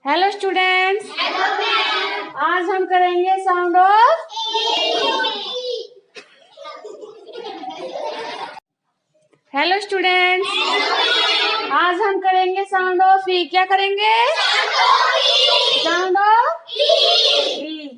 Hello students, hello ma'am. आज हम करेंगे साउंड ऑफ हेलो स्टूडेंट्स, आज हम करेंगे साउंड ऑफ ई। क्या करेंगे? Sound of E.